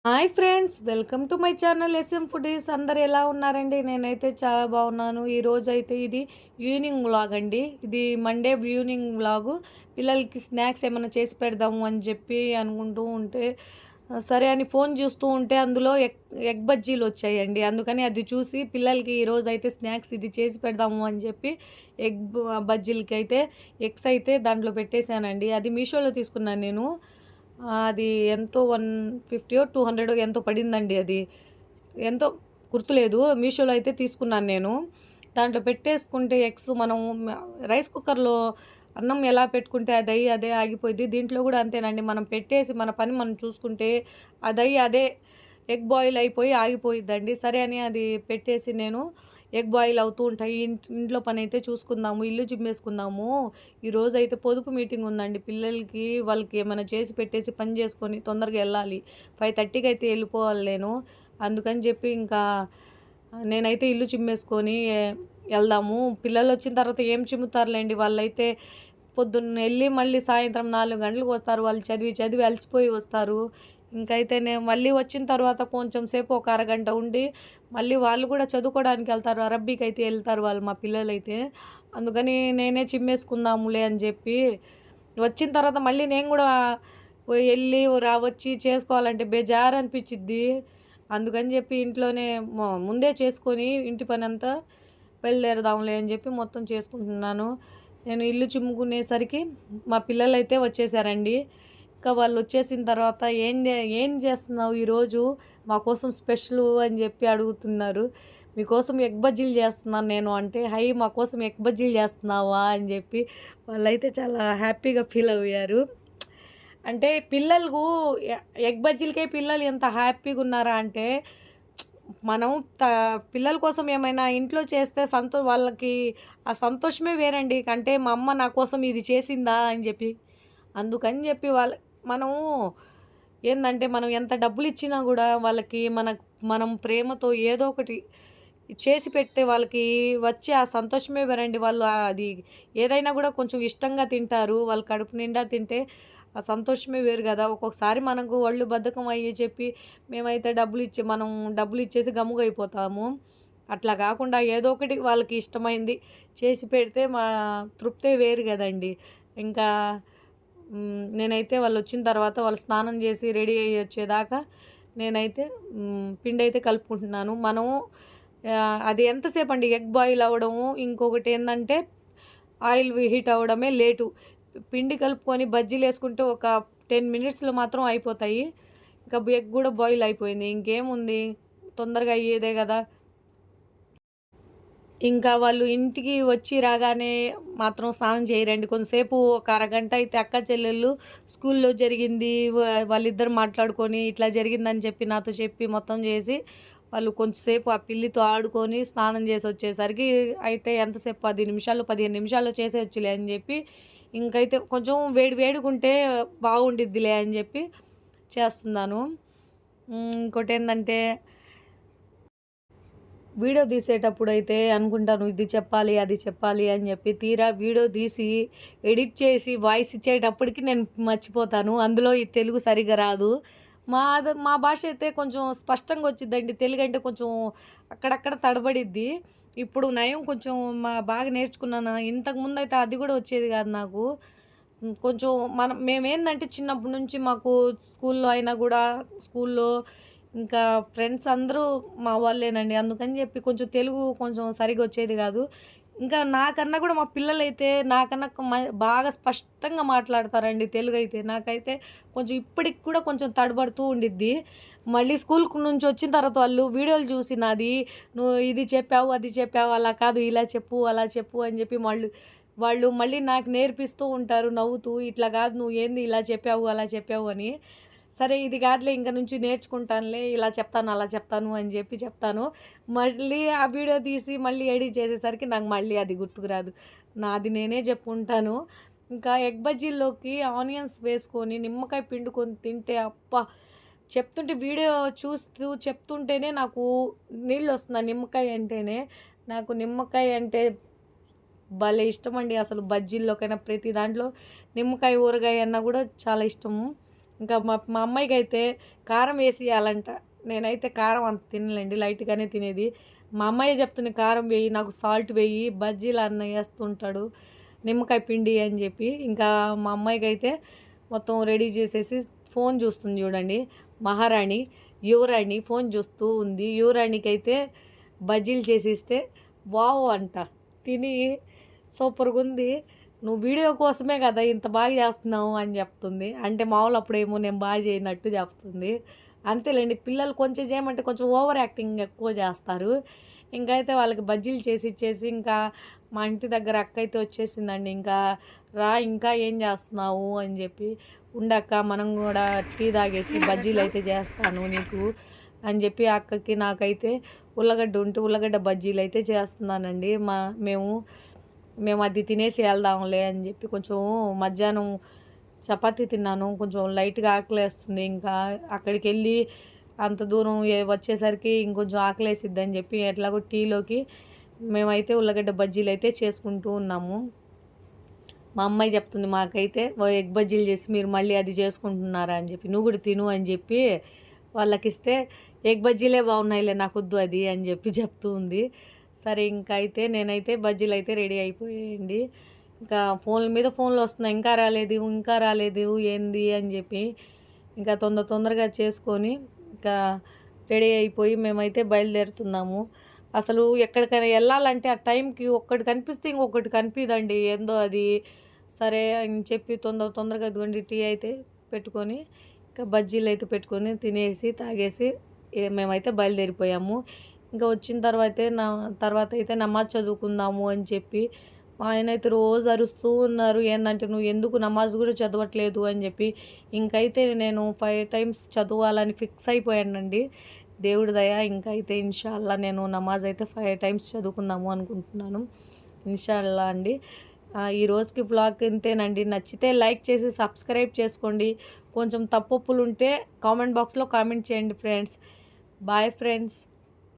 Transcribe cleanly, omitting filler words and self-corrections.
Hi friends, welcome to my channel S M foodies. అందరు ఎలా ఉన్నారండి? నేనైతే చాలా బాగున్నాను. ఈరోజు అయితే ఇది ఈవినింగ్ వ్లాగ్ అండి. ఇది మండే ఈవినింగ్ వ్లాగు. పిల్లలకి స్నాక్స్ ఏమైనా చేసి పెడదాము అని చెప్పి అనుకుంటూ ఉంటే సరే అని ఫోన్ చూస్తూ ఉంటే అందులో ఎగ్ బజ్జీలు వచ్చాయండి. అందుకని అది చూసి పిల్లలకి ఈరోజు అయితే స్నాక్స్ ఇది చేసి పెడదాము అని చెప్పి ఎగ్ బజ్జీలకి అయితే ఎగ్స్ అయితే దాంట్లో పెట్టేశానండి. అది మీషోలో తీసుకున్నాను నేను. అది ఎంతో 150 200 ఎంతో పడిందండి. అది ఎంతో గుర్తులేదు. మీషోలో అయితే తీసుకున్నాను నేను. దాంట్లో పెట్టేసుకుంటే ఎగ్స్ మనం రైస్ కుక్కర్లో అన్నం ఎలా పెట్టుకుంటే అదే ఆగిపోయింది. దీంట్లో కూడా అంతేనండి. మనం పెట్టేసి మన పని మనం చూసుకుంటే అదే ఎగ్ బాయిల్ అయిపోయి ఆగిపోయిద్దండి. సరే అని అది పెట్టేసి నేను ఎగ్ బాయిల్ అవుతూ ఉంటాయి. ఇంట్లో పని అయితే చూసుకుందాము, ఇల్లు చిమ్మేసుకుందాము. ఈరోజైతే పొదుపు మీటింగ్ ఉందండి పిల్లలకి. వాళ్ళకి ఏమైనా చేసి పెట్టేసి పని చేసుకొని తొందరగా వెళ్ళాలి. 5:30కి అయితే వెళ్ళిపోవాలి నేను. అందుకని చెప్పి ఇంకా నేనైతే ఇల్లు చిమ్మేసుకొని వెళ్దాము. పిల్లలు వచ్చిన తర్వాత ఏం చిమ్ముతారులేండి. వాళ్ళైతే పొద్దున్న వెళ్ళి మళ్ళీ సాయంత్రం 4 గంటలకు వస్తారు. వాళ్ళు చదివి అలసిపోయి వస్తారు. ఇంకైతే నేను మళ్ళీ వచ్చిన తర్వాత కొంచెం సేపు ఒక అరగంట ఉండి మళ్ళీ వాళ్ళు కూడా చదువుకోవడానికి వెళ్తారు. అరబ్బీకి అయితే వెళ్తారు వాళ్ళు, మా పిల్లలైతే. అందుకని నేనే చిమ్మేసుకుందాములే అని చెప్పి వచ్చిన తర్వాత మళ్ళీ నేను కూడా వెళ్ళి వచ్చి చేసుకోవాలంటే బేజారు అనిపించిద్ది. అందుకని చెప్పి ఇంట్లోనే ముందే చేసుకొని ఇంటి పని అంతా బయలుదేరదాంలే అని చెప్పి మొత్తం చేసుకుంటున్నాను. నేను ఇల్లు చిమ్ముకునేసరికి మా పిల్లలైతే వచ్చేసారండి. ఇంకా వాళ్ళు వచ్చేసిన తర్వాత ఏం చేస్తున్నావు ఈరోజు మా కోసం స్పెషల్ అని చెప్పి అడుగుతున్నారు. మీకోసం ఎగ్ బజ్జీలు చేస్తున్నాను నేను అంటే, హై మా కోసం ఎగ్ బజ్జీలు చేస్తున్నావా అని చెప్పి వాళ్ళైతే చాలా హ్యాపీగా ఫీల్ అయ్యారు. అంటే పిల్లలకు ఎగ్ బజ్జీలకే పిల్లలు ఎంత హ్యాపీగా ఉన్నారా అంటే, మనం త పిల్లల కోసం ఏమైనా ఇంట్లో చేస్తే వాళ్ళకి ఆ సంతోషమే వేరండి. అంటే మా అమ్మ నా కోసం ఇది చేసిందా అని చెప్పి. అందుకని చెప్పి మనము ఏందంటే మనం ఎంత డబ్బులు ఇచ్చినా కూడా వాళ్ళకి మనం ప్రేమతో ఏదో ఒకటి చేసి పెడితే వాళ్ళకి వచ్చే ఆ సంతోషమే వేరండి. వాళ్ళు అది ఏదైనా కూడా కొంచెం ఇష్టంగా తింటారు. వాళ్ళు కడుపు నిండా తింటే ఆ సంతోషమే వేరు కదా. ఒక్కొక్కసారి మనకు ఒళ్ళు బద్ధకం అయ్యి చెప్పి మేమైతే మనం డబ్బులు ఇచ్చేసి గమ్ముగా అయిపోతాము. అట్లా కాకుండా ఏదో ఒకటి వాళ్ళకి ఇష్టమైంది చేసి పెడితే మా తృప్తే వేరు కదండి. ఇంకా నేనైతే వాళ్ళు వచ్చిన తర్వాత వాళ్ళు స్నానం చేసి రెడీ అయ్యి వచ్చేదాకా నేనైతే పిండి అయితే కలుపుకుంటున్నాను. అది ఎంతసేపు అండి ఎగ్ బాయిల్ అవ్వడము. ఇంకొకటి ఏంటంటే ఆయిల్ హీట్ అవ్వడమే లేటు. పిండి కలుపుకొని బజ్జీలు వేసుకుంటే ఒక 10 మినిట్స్లో మాత్రం అయిపోతాయి. ఇంకా ఎగ్ కూడా బాయిల్ అయిపోయింది. ఇంకేముంది, తొందరగా అయ్యేదే కదా. ఇంకా వాళ్ళు ఇంటికి వచ్చి రాగానే మాత్రం స్నానం చేయరండి. కొంతసేపు ఒక అరగంట అయితే అక్క చెల్లెళ్ళు స్కూల్లో జరిగింది వాళ్ళిద్దరు మాట్లాడుకొని ఇట్లా జరిగిందని చెప్పి నాతో చెప్పి మొత్తం చేసి వాళ్ళు కొంచెంసేపు ఆ పిల్లితో ఆడుకొని స్నానం చేసి వచ్చేసరికి అయితే ఎంతసేపు 10 నిమిషాలు 15 నిమిషాల్లో చేసేయచ్చులే అని చెప్పి ఇంకైతే కొంచెం వేడిగుంటే బాగుండిద్దిలే అని చెప్పి చేస్తున్నాను. ఇంకోటి ఏంటంటే వీడియో తీసేటప్పుడైతే అనుకుంటాను ఇది చెప్పాలి, అది చెప్పాలి అని చెప్పి. తీరా వీడియో తీసి, ఎడిట్ చేసి, వాయిస్ ఇచ్చేటప్పటికి నేను మర్చిపోతాను. అందులో ఈ తెలుగు సరిగ్గా రాదు. మా భాష అయితే కొంచెం స్పష్టంగా వచ్చిద్దండి. తెలుగు అంటే కొంచెం అక్కడక్కడ తడబడిద్ది. ఇప్పుడు నయం కొంచెం బాగా నేర్చుకున్నాను. ఇంతకుముందయితే అది కూడా వచ్చేది కాదు నాకు. కొంచెం మేమేందంటే చిన్నప్పటి నుంచి మాకు స్కూల్లో అయినా కూడా స్కూల్లో ఇంకా ఫ్రెండ్స్ అందరూ మా వాళ్ళేనండి. అందుకని చెప్పి కొంచెం తెలుగు కొంచెం సరిగ్గా వచ్చేది కాదు. ఇంకా నాకన్నా కూడా మా పిల్లలైతే నాకన్నా బాగా స్పష్టంగా మాట్లాడతారండి తెలుగైతే. నాకైతే కొంచెం ఇప్పటికి కూడా కొంచెం తడబడుతూ ఉండిద్ది. మళ్ళీ స్కూల్ నుంచి వచ్చిన తర్వాత వాళ్ళు వీడియోలు చూసి నాది, నువ్వు ఇది చెప్పావు, అది చెప్పావు, అలా కాదు ఇలా చెప్పు, అలా చెప్పు అని చెప్పి వాళ్ళు మళ్ళీ నాకు నేర్పిస్తూ ఉంటారు నవ్వుతూ. ఇట్లా కాదు, నువ్వు ఏంది ఇలా చెప్పావు, అలా చెప్పావు అని. సరే ఇది కాదులే, ఇంక నుంచి నేర్చుకుంటానులే, ఇలా చెప్తాను, అలా చెప్తాను అని చెప్పి చెప్తాను. మళ్ళీ ఆ వీడియో తీసి మళ్ళీ ఎడిట్ చేసేసరికి నాకు మళ్ళీ అది గుర్తుకు రాదు. నాది నేనే చెప్పుకుంటాను. ఇంకా ఎగ్ బజ్జీల్లోకి ఆనియన్స్ వేసుకొని నిమ్మకాయ పిండుకొని తింటే అబ్బా! చెప్తుంటే వీడియో చూస్తూ చెప్తుంటేనే నాకు నీళ్ళు వస్తున్నాయి. నిమ్మకాయ అంటేనే నాకు నిమ్మకాయ అంటే భలే ఇష్టమండి. అసలు బజ్జీల్లోకైనా ప్రతి దాంట్లో నిమ్మకాయ ఊరగాయ అన్నా కూడా చాలా ఇష్టము. ఇంకా మా మా అమ్మాయికి అయితే కారం వేసి ఇవ్వాలంట. నేనైతే కారం అంత తినలేండి, లైట్గానే తినేది. మా అమ్మాయే చెప్తుంది కారం వేయి, నాకు సాల్ట్ వేయి, బజ్జీలు అన్న వేస్తుంటాడు నిమ్మకాయ పిండి అని చెప్పి. ఇంకా మా అమ్మాయికి అయితే మొత్తం రెడీ చేసేసి ఫోన్ చూస్తుంది చూడండి. మహారాణి యువరాణి ఫోన్ చూస్తూ ఉంది. యువరాణికి అయితే బజ్జీలు చేసిస్తే వావ్ అంట, తిని సూపర్గా ఉంది, నువ్వు వీడియో కోసమే కదా ఇంత బాగా చేస్తున్నావు అని చెప్తుంది. అంటే మామూలు అప్పుడేమో నేను బాగా చేయనట్టు చెప్తుంది. అంతేలేండి, పిల్లలు కొంచెం చేయమంటే కొంచెం ఓవర్ యాక్టింగ్ ఎక్కువ చేస్తారు. ఇంకైతే వాళ్ళకి బజ్జీలు చేసి ఇచ్చేసి ఇంకా మా ఇంటి దగ్గర అక్క అయితే వచ్చేసిందండి. ఇంకా రా ఇంకా ఏం చేస్తున్నావు అని చెప్పి, ఉండక్క మనం కూడా టీ తాగేసి బజ్జీలు అయితే చేస్తాను నీకు అని చెప్పి అక్కకి నాకైతే ఉల్లగడ్డ ఉంటే ఉల్లగడ్డ బజ్జీలు అయితే చేస్తున్నానండి. మేము అది తినేసి వెళ్దాంలే అని చెప్పి కొంచెం మధ్యాహ్నం చపాతీ తిన్నాను, కొంచెం లైట్గా ఆకలేస్తుంది. ఇంకా అక్కడికి వెళ్ళి అంత దూరం వచ్చేసరికి ఇంకొంచెం ఆకలేసిద్దని చెప్పి ఎట్లాగో టీలోకి మేమైతే ఉల్లగడ్డ బజ్జీలు అయితే చేసుకుంటూ ఉన్నాము. మా అమ్మాయి చెప్తుంది మాకైతే ఎగ్ బజ్జీలు చేసి మీరు మళ్ళీ అది చేసుకుంటున్నారా అని చెప్పి, నువ్వు కూడా తిను అని చెప్పి వాళ్ళకి ఇస్తే ఎగ్ బజ్జీలే బాగున్నాయిలే నాకు వద్దు అది అని చెప్పి చెప్తూ ఉంది. సరే ఇంకా అయితే నేనైతే బజ్జీలు అయితే రెడీ అయిపోయాయండి. ఇంకా ఫోన్ల మీద ఫోన్లు వస్తున్నాయి, ఇంకా రాలేదు ఇంకా రాలేదు ఏంది అని చెప్పి ఇంకా తొందరగా చేసుకొని ఇంకా రెడీ అయిపోయి మేమైతే బయలుదేరుతున్నాము. అసలు ఎక్కడికైనా వెళ్ళాలంటే ఆ టైంకి ఒక్కటి కనిపిస్తే ఇంకొకటి కనిపిదండి, ఏందో అది. సరే అని చెప్పి తొందరగా ఇదిగోండి టీ అయితే పెట్టుకొని ఇంకా బజ్జీలు అయితే పెట్టుకొని తినేసి తాగేసి మేమైతే బయలుదేరిపోయాము. ఇంకా వచ్చిన తర్వాత అయితే నమాజ్ చదువుకుందాము అని చెప్పి మా ఆయన అయితే రోజు అరుస్తూ ఉన్నారు, ఏంటంటే నువ్వు ఎందుకు నమాజ్ కూడా చదవట్లేదు అని చెప్పి. ఇంకైతే నేను 5 times చదవాలని ఫిక్స్ అయిపోయానండి, దేవుడి దయ. ఇంకైతే ఇన్షాల్లా నేను నమాజ్ అయితే 5 times చదువుకుందాము అనుకుంటున్నాను, ఇన్షాల్లా అండి. ఈ రోజుకి వ్లాగ్ ఇంతేనండి. నచ్చితే లైక్ చేసి సబ్స్క్రైబ్ చేసుకోండి. కొంచెం తప్పులు ఉంటే కామెంట్ బాక్స్లో కామెంట్ చేయండి ఫ్రెండ్స్. Bye friends.